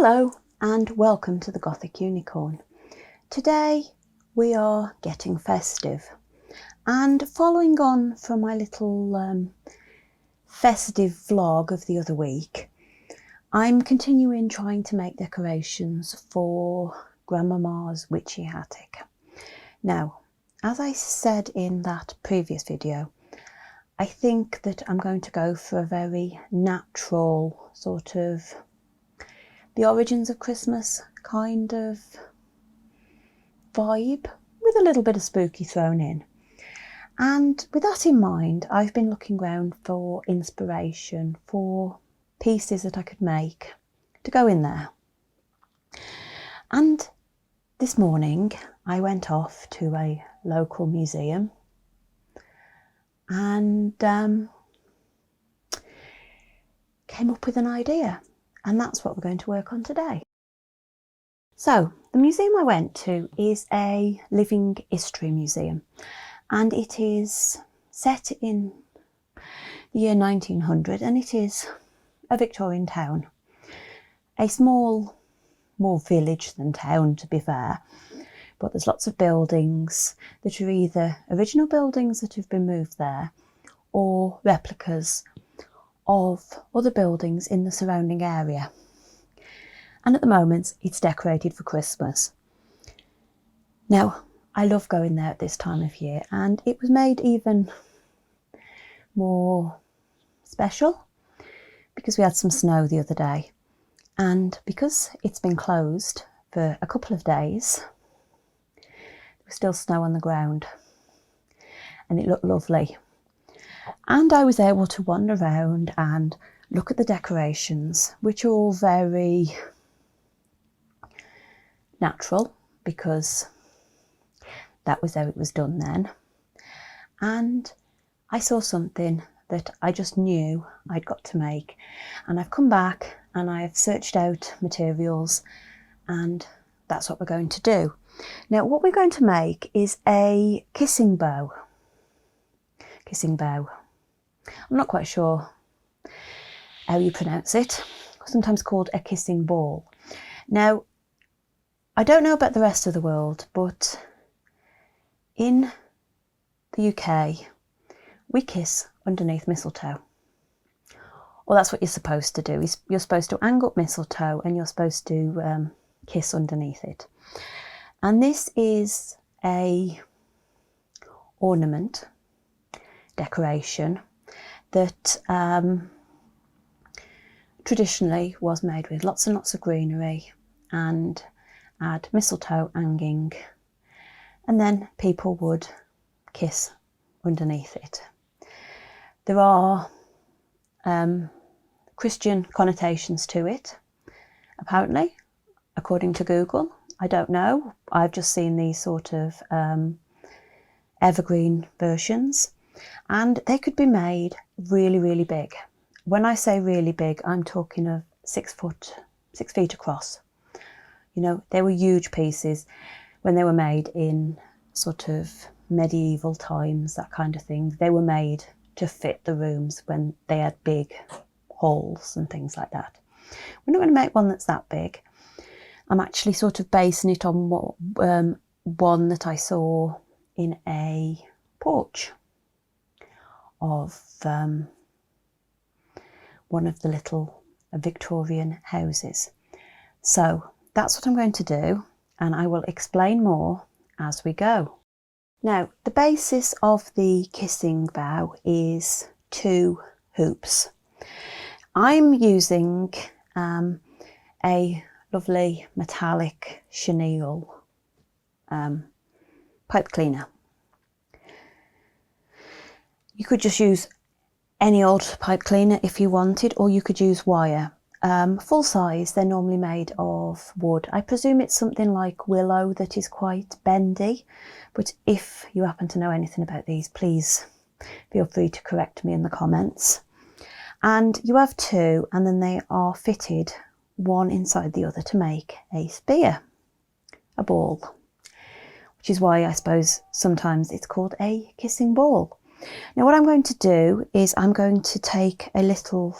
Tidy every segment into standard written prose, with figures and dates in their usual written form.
Hello and welcome to the Gothic Unicorn. Today we are getting festive, and following on from my little festive vlog of the other week, I'm continuing trying to make decorations for Grandmama's witchy attic. Now, as I said in that previous video, I think that I'm going to go for a very natural sort of the origins of Christmas kind of vibe with a little bit of spooky thrown in. And with that in mind, I've been looking around for inspiration for pieces that I could make to go in there. And this morning I went off to a local museum and came up with an idea. And that's what we're going to work on today. So the museum I went to is a living history museum, and it is set in the year 1900, and it is a Victorian town. A small, more village than town to be fair, but there's lots of buildings that are either original buildings that have been moved there or replicas of other buildings in the surrounding area. And at the moment it's decorated for Christmas. Now, I love going there at this time of year, and it was made even more special because we had some snow the other day, and because it's been closed for a couple of days, there was still snow on the ground and it looked lovely. And I was able to wander around and look at the decorations, which are all very natural because that was how it was done then. And I saw something that I just knew I'd got to make, and I've come back and I've searched out materials, and that's what we're going to do. Now, what we're going to make is a kissing bow. Kissing bow. I'm not quite sure how you pronounce it, sometimes called a kissing ball. Now, I don't know about the rest of the world, but in the UK, we kiss underneath mistletoe. Well, that's what you're supposed to do. You're supposed to hang up mistletoe and you're supposed to kiss underneath it. And this is a ornament decoration that traditionally was made with lots and lots of greenery and had mistletoe hanging, and then people would kiss underneath it. There are Christian connotations to it, apparently, according to Google. I don't know. I've just seen these sort of evergreen versions, and they could be made really, really big. When I say really big, I'm talking of 6 feet across. You know, they were huge pieces when they were made in sort of medieval times, that kind of thing. They were made to fit the rooms when they had big halls and things like that. We're not going to make one that's that big. I'm actually sort of basing it on what, one that I saw in a porch of one of the little Victorian houses. So that's what I'm going to do, and I will explain more as we go. Now, the basis of the kissing bow is 2 hoops. I'm using a lovely metallic chenille pipe cleaner. You could just use any old pipe cleaner if you wanted, or you could use wire. Full size, they're normally made of wood. I presume it's something like willow that is quite bendy, but if you happen to know anything about these, please feel free to correct me in the comments. And you have 2, and then they are fitted one inside the other to make a spear, a ball, which is why I suppose sometimes it's called a kissing ball. Now what I'm going to do is I'm going to take a little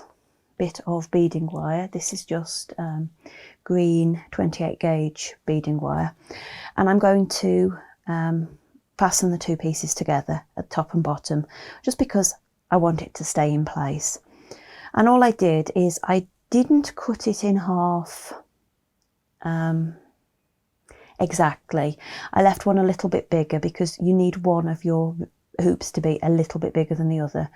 bit of beading wire. This is just green 28 gauge beading wire, and I'm going to fasten the two pieces together at top and bottom, just because I want it to stay in place. And all I did is I didn't cut it in half exactly. I left one a little bit bigger because you need one of your hoops to be a little bit bigger than the other,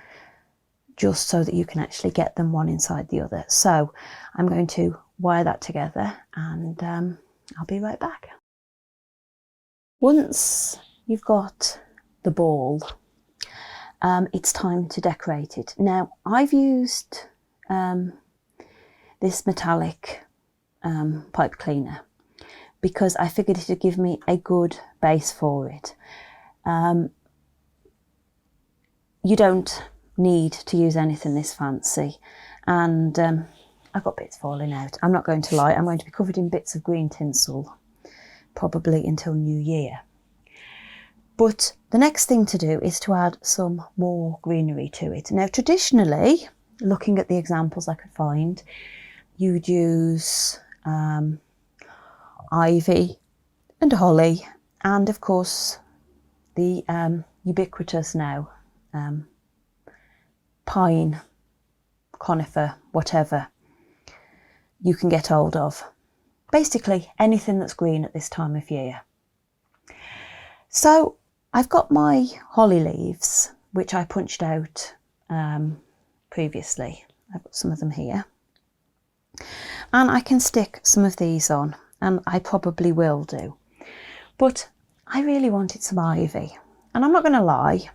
just so that you can actually get them one inside the other. So I'm going to wire that together, and I'll be right back. Once you've got the ball, it's time to decorate it. Now, I've used this metallic pipe cleaner because I figured it would give me a good base for it. You don't need to use anything this fancy, and I've got bits falling out. I'm not going to lie, I'm going to be covered in bits of green tinsel probably until New Year. But the next thing to do is to add some more greenery to it. Now, traditionally, looking at the examples I could find, you'd use ivy and holly, and of course the ubiquitous now pine, conifer, whatever you can get hold of. Basically anything that's green at this time of year. So I've got my holly leaves, which I punched out previously. I've got some of them here. And I can stick some of these on, and I probably will do. But I really wanted some ivy. And I'm not going to lie,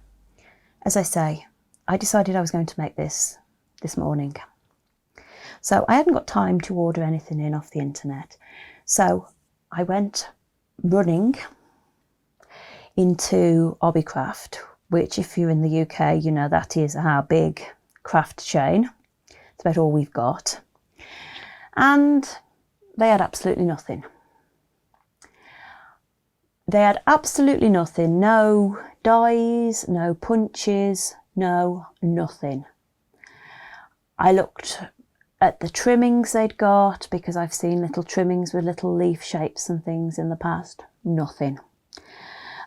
as I say, I decided I was going to make this morning. So I hadn't got time to order anything in off the internet. So I went running into Hobbycraft, which if you're in the UK, you know that is our big craft chain. It's about all we've got. And they had absolutely nothing. They had absolutely nothing. No dies, no punches, no nothing. I looked at the trimmings they'd got, because I've seen little trimmings with little leaf shapes and things in the past. Nothing.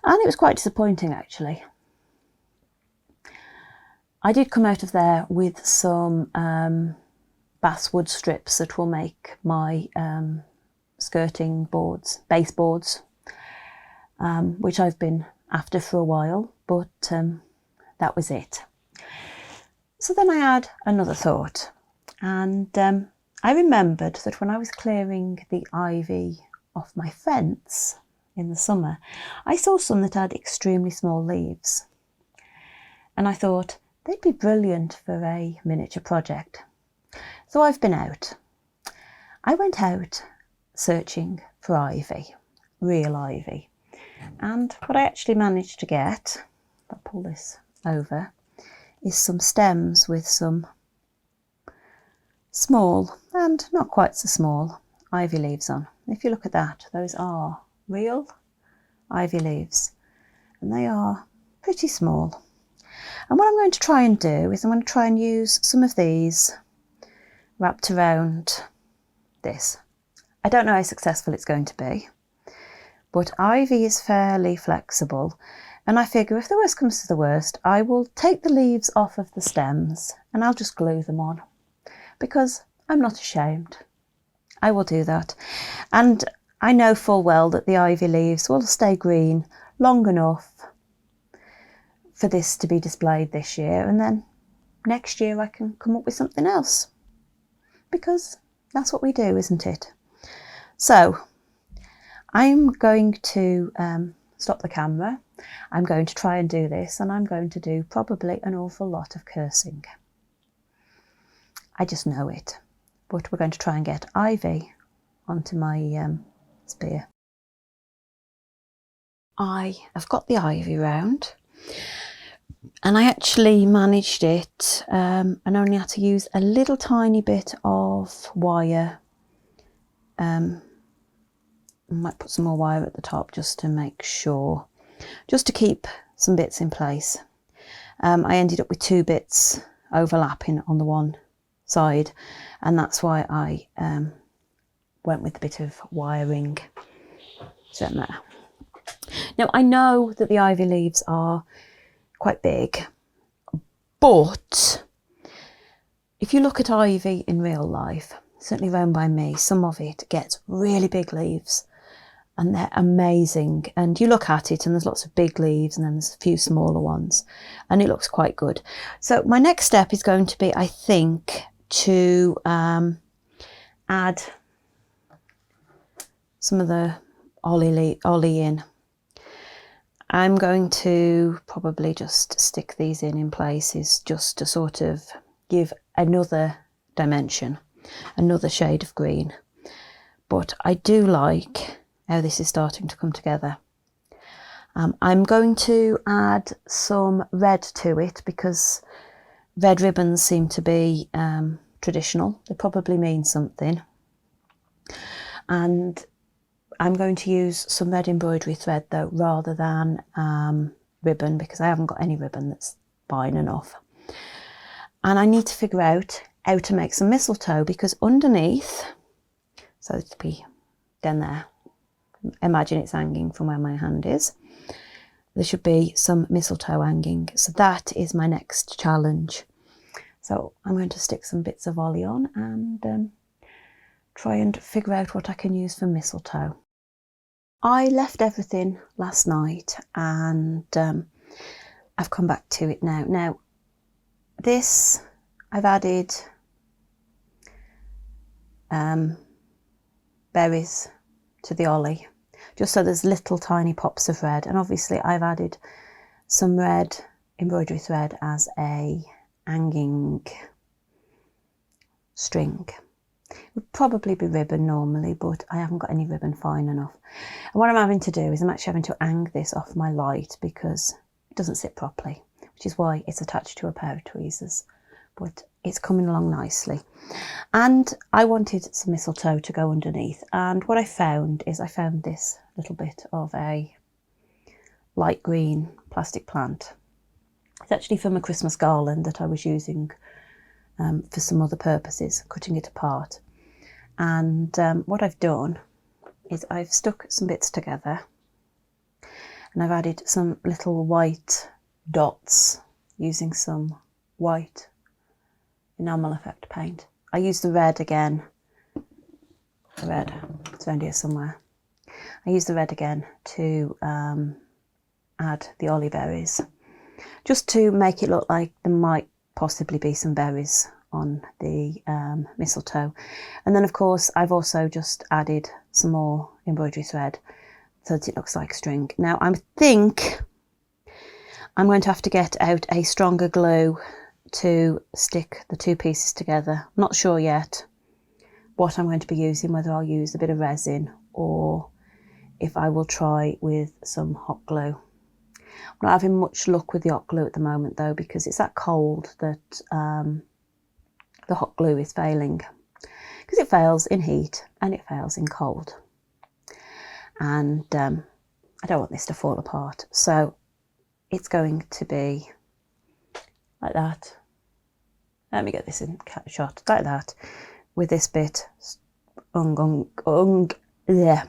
And it was quite disappointing, actually. I did come out of there with some basswood strips that will make my skirting boards, baseboards, which I've been after for a while, but that was it. So then I had another thought, and I remembered that when I was clearing the ivy off my fence in the summer, I saw some that had extremely small leaves, and I thought they'd be brilliant for a miniature project. So I've been out. I went out searching for ivy, real ivy, and what I actually managed to get, I'll pull this over, is some stems with some small and not quite so small ivy leaves on. If you look at that, those are real ivy leaves, and they are pretty small. And what I'm going to try and do is I'm going to try and use some of these wrapped around this. I don't know how successful it's going to be, but ivy is fairly flexible, and I figure if the worst comes to the worst, I will take the leaves off of the stems and I'll just glue them on, because I'm not ashamed. I will do that. And I know full well that the ivy leaves will stay green long enough for this to be displayed this year, and then next year I can come up with something else, because that's what we do, isn't it? So I'm going to stop the camera. I'm going to try and do this, and I'm going to do probably an awful lot of cursing. I just know it. But we're going to try and get ivy onto my spear. I have got the ivy round, and I actually managed it and only had to use a little tiny bit of wire. I might put some more wire at the top just to make sure, just to keep some bits in place. I ended up with two bits overlapping on the one side, and that's why I went with a bit of wiring. So there. Now I know that the ivy leaves are quite big, but if you look at ivy in real life, certainly round by me, some of it gets really big leaves and they're amazing. And you look at it and there's lots of big leaves and then there's a few smaller ones and it looks quite good. So my next step is going to be, I think, to add some of the ollie in. I'm going to probably just stick these in places just to sort of give another dimension, another shade of green. But I do like how this is starting to come together. I'm going to add some red to it because red ribbons seem to be traditional. They probably mean something. And I'm going to use some red embroidery thread though, rather than ribbon, because I haven't got any ribbon that's fine enough. And I need to figure out how to make some mistletoe, because underneath, so it'll be down there, imagine it's hanging from where my hand is, there should be some mistletoe hanging. So that is my next challenge. So I'm going to stick some bits of ollie on and try and figure out what I can use for mistletoe. I left everything last night and I've come back to it now. Now this, I've added berries to the ollie, just so there's little tiny pops of red, and obviously I've added some red embroidery thread as a hanging string. It would probably be ribbon normally, but I haven't got any ribbon fine enough. And what I'm having to do is I'm actually having to hang this off my light because it doesn't sit properly, which is why it's attached to a pair of tweezers, but it's coming along nicely. And I wanted some mistletoe to go underneath, and what I found is I found this little bit of a light green plastic plant. It's actually from a Christmas garland that I was using for some other purposes, cutting it apart. And what I've done is I've stuck some bits together and I've added some little white dots using some white enamel effect paint. I used the red again. The red, it's around here somewhere. I used the red again to add the ollie berries, just to make it look like there might possibly be some berries on the mistletoe. And then of course I've also just added some more embroidery thread so that it looks like string. Now I think I'm going to have to get out a stronger glue to stick the two pieces together. I'm not sure yet what I'm going to be using, whether I'll use a bit of resin or if I will try with some hot glue. I'm not having much luck with the hot glue at the moment though, because it's that cold that the hot glue is failing, because it fails in heat and it fails in cold. And I don't want this to fall apart, so it's going to be like that. Let me get this in shot, like that, with this bit. Yeah.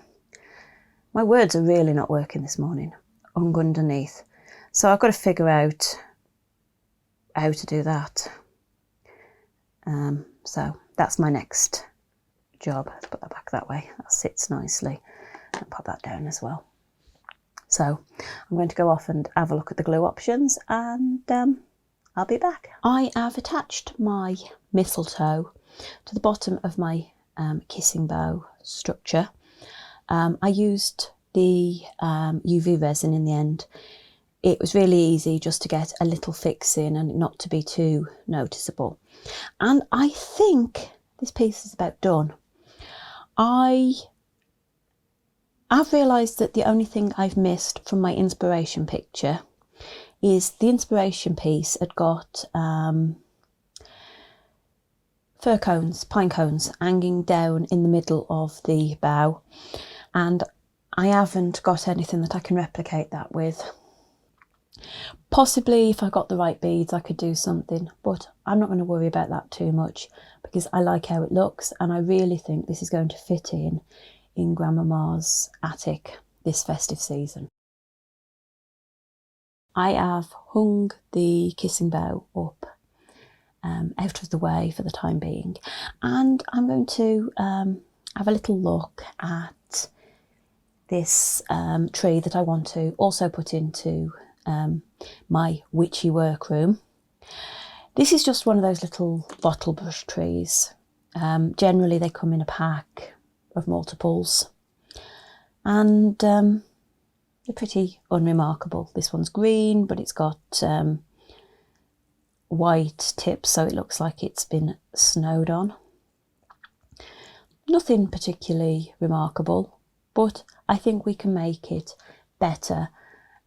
My words are really not working this morning. Underneath. So I've got to figure out how to do that. So that's my next job. Let's put that back that way. That sits nicely. And pop that down as well. So I'm going to go off and have a look at the glue options, and I'll be back. I have attached my mistletoe to the bottom of my kissing bow structure. I used the UV resin in the end. It was really easy just to get a little fix in and not to be too noticeable. And I think this piece is about done. I've realised that the only thing I've missed from my inspiration picture is the inspiration piece had got fir cones, pine cones, hanging down in the middle of the bow, and I haven't got anything that I can replicate that with. Possibly if I got the right beads I could do something, but I'm not going to worry about that too much because I like how it looks, and I really think this is going to fit in Grandmama's attic this festive season. I have hung the kissing bough up out of the way for the time being, and I'm going to have a little look at this tree that I want to also put into my witchy workroom. This is just one of those little bottle brush trees. Generally they come in a pack of multiples, and they're pretty unremarkable. This one's green, but it's got white tips, so it looks like it's been snowed on. Nothing particularly remarkable, but I think we can make it better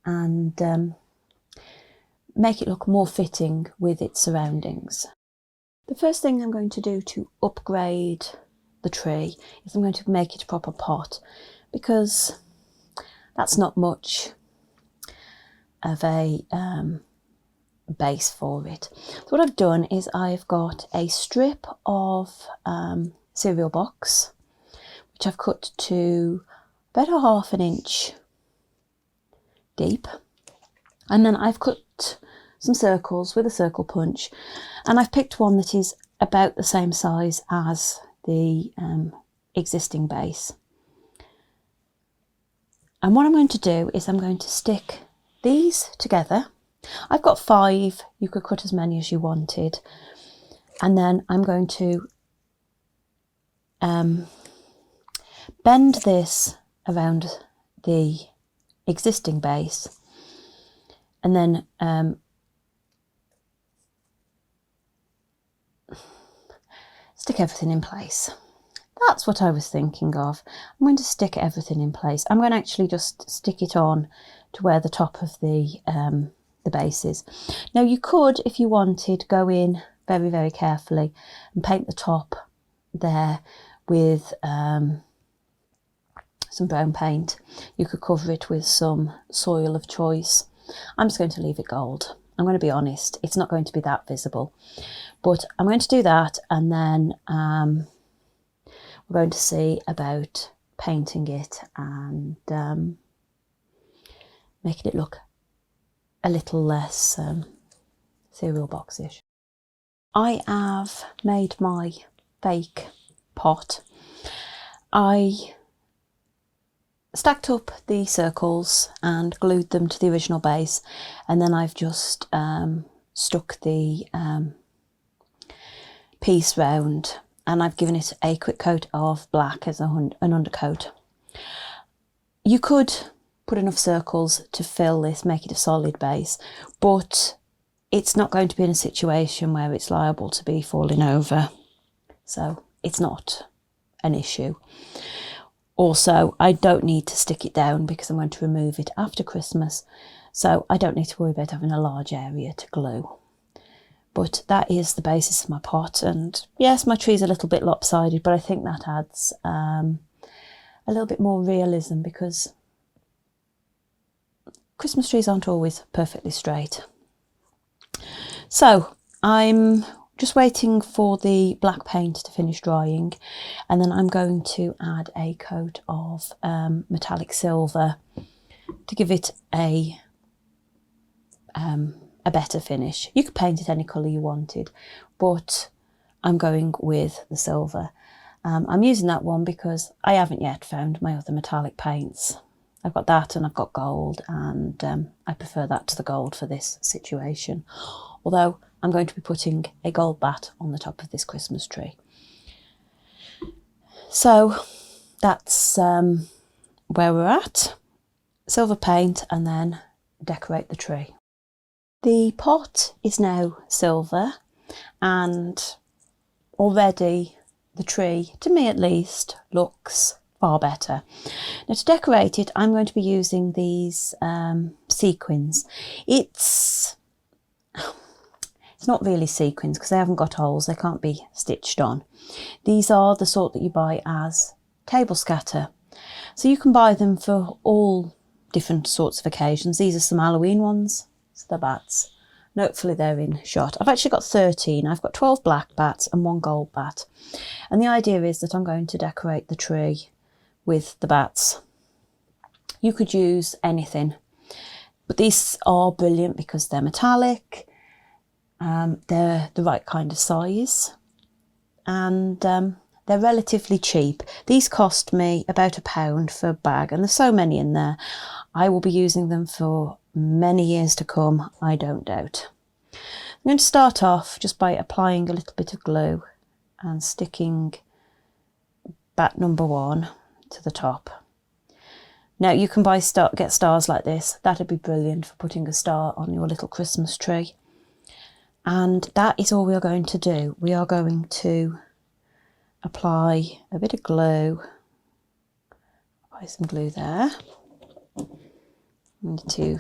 and make it look more fitting with its surroundings. The first thing I'm going to do to upgrade the tree is I'm going to make it a proper pot, because that's not much of a base for it. So what I've done is I've got a strip of cereal box, which I've cut to about 1/2 inch deep, and then I've cut some circles with a circle punch, and I've picked one that is about the same size as the existing base. And what I'm going to do is I'm going to stick these together. I've got 5, you could cut as many as you wanted, and then I'm going to bend this around the existing base, and then stick everything in place. That's what I was thinking of. I'm going to stick everything in place. I'm going to actually just stick it on to where the top of the base is. Now you could, if you wanted, go in very, very carefully and paint the top there with some brown paint. You could cover it with some soil of choice. I'm just going to leave it gold. I'm going to be honest, it's not going to be that visible, but I'm going to do that, and then we're going to see about painting it and making it look a little less cereal boxish. I have made my fake pot. I stacked up the circles and glued them to the original base, and then I've just stuck the piece round, and I've given it a quick coat of black as an undercoat. You could put enough circles to fill this, make it a solid base, but it's not going to be in a situation where it's liable to be falling over, so it's not an issue. Also, I don't need to stick it down because I'm going to remove it after Christmas, so I don't need to worry about having a large area to glue. But that is the basis of my pot, and yes, my tree's a little bit lopsided, but I think that adds a little bit more realism, because Christmas trees aren't always perfectly straight. So I'm just waiting for the black paint to finish drying, and then I'm going to add a coat of metallic silver to give it a better finish. You could paint it any colour you wanted, but I'm going with the silver. I'm using that one because I haven't yet found my other metallic paints. I've got that and I've got gold, and I prefer that to the gold for this situation, although I'm going to be putting a gold bat on the top of this Christmas tree. So that's where we're at. Silver paint and then decorate the tree. The pot is now silver, and already the tree, to me at least, looks far better. Now to decorate it, I'm going to be using these sequins. It's not really sequins because they haven't got holes, they can't be stitched on. These are the sort that you buy as table scatter. So you can buy them for all different sorts of occasions. These are some Halloween ones, So the bats. And hopefully they're in shot. I've actually got 13. I've got 12 black bats and 1 gold bat. And the idea is that I'm going to decorate the tree with the bats. You could use anything, but these are brilliant because they're metallic, they're the right kind of size, and they're relatively cheap. These cost me about £1 for a bag, and there's so many in there. I will be using them for many years to come, I don't doubt. I'm going to start off just by applying a little bit of glue and sticking bat number 1 to the top. Now you can get stars like this. That'd be brilliant for putting a star on your little Christmas tree. And that is all we are going to do. We are going to apply a bit of glue. Apply some glue there. I'm going to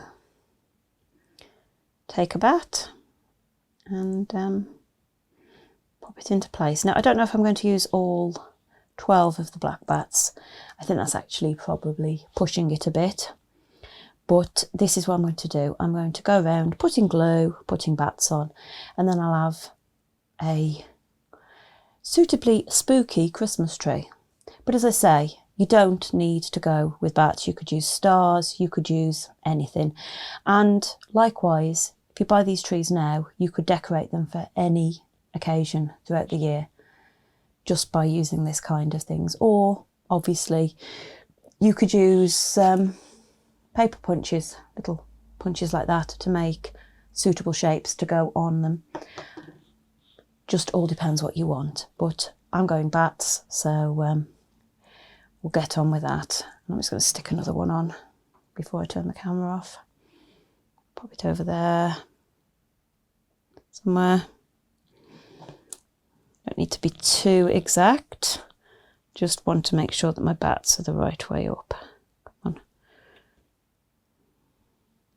take a bat and pop it into place. Now I don't know if I'm going to use all 12 of the black bats. I think that's actually probably pushing it a bit, but this is what I'm going to do. I'm going to go around putting glue, putting bats on, and then I'll have a suitably spooky Christmas tree. But as I say, you don't need to go with bats. You could use stars, you could use anything. And likewise, if you buy these trees now, you could decorate them for any occasion throughout the year just by using this kind of things. Or obviously you could use paper punches, little punches like that, to make suitable shapes to go on them. Just all depends what you want, but I'm going bats, so we'll get on with that. I'm just going to stick another one on before I turn the camera off. Pop it over there somewhere. Don't need to be too exact, just want to make sure that my bats are the right way up. Come on.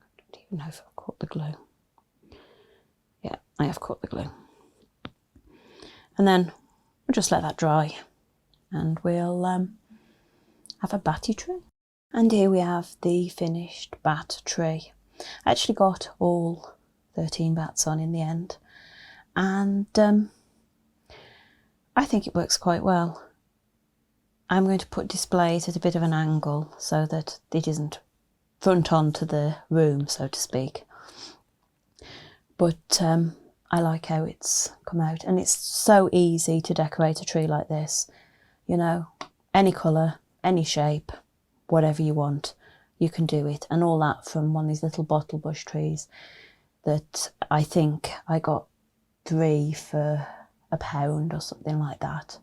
I don't even know if I've caught the glue. Yeah, I have caught the glue. And then we'll just let that dry and we'll have a batty tree. And here we have the finished bat tree. I actually got all 13 bats on in the end, and I think it works quite well. I'm going to display it at a bit of an angle so that it isn't front on to the room, so to speak. But I like how it's come out, and it's so easy to decorate a tree like this. You know, any colour, any shape, whatever you want, you can do it. And all that from one of these little bottle bush trees that I think I got 3 for £1 or something like that.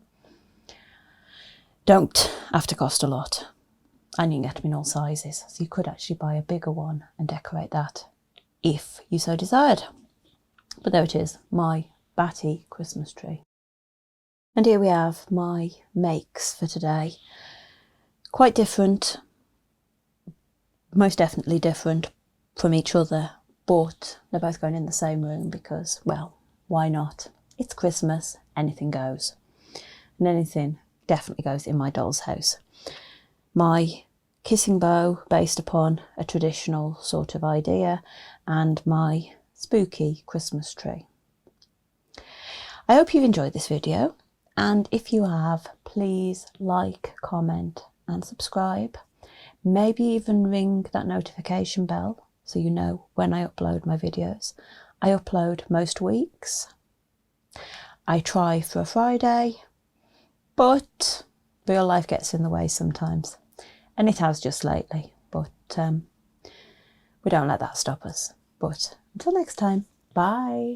Don't have to cost a lot, and you can get them in all sizes, so you could actually buy a bigger one and decorate that if you so desired. But there it is, my batty Christmas tree. And here we have my makes for today. Quite different, most definitely different from each other, but they're both going in the same room because, well, why not? It's Christmas, anything goes. And anything definitely goes in my doll's house. My kissing bow based upon a traditional sort of idea, and my spooky Christmas tree. I hope you've enjoyed this video, and if you have, please like, comment and subscribe. Maybe even ring that notification bell so you know when I upload my videos. I upload most weeks. I try for a Friday, but real life gets in the way sometimes, and it has just lately, but we don't let that stop us. But until next time, bye.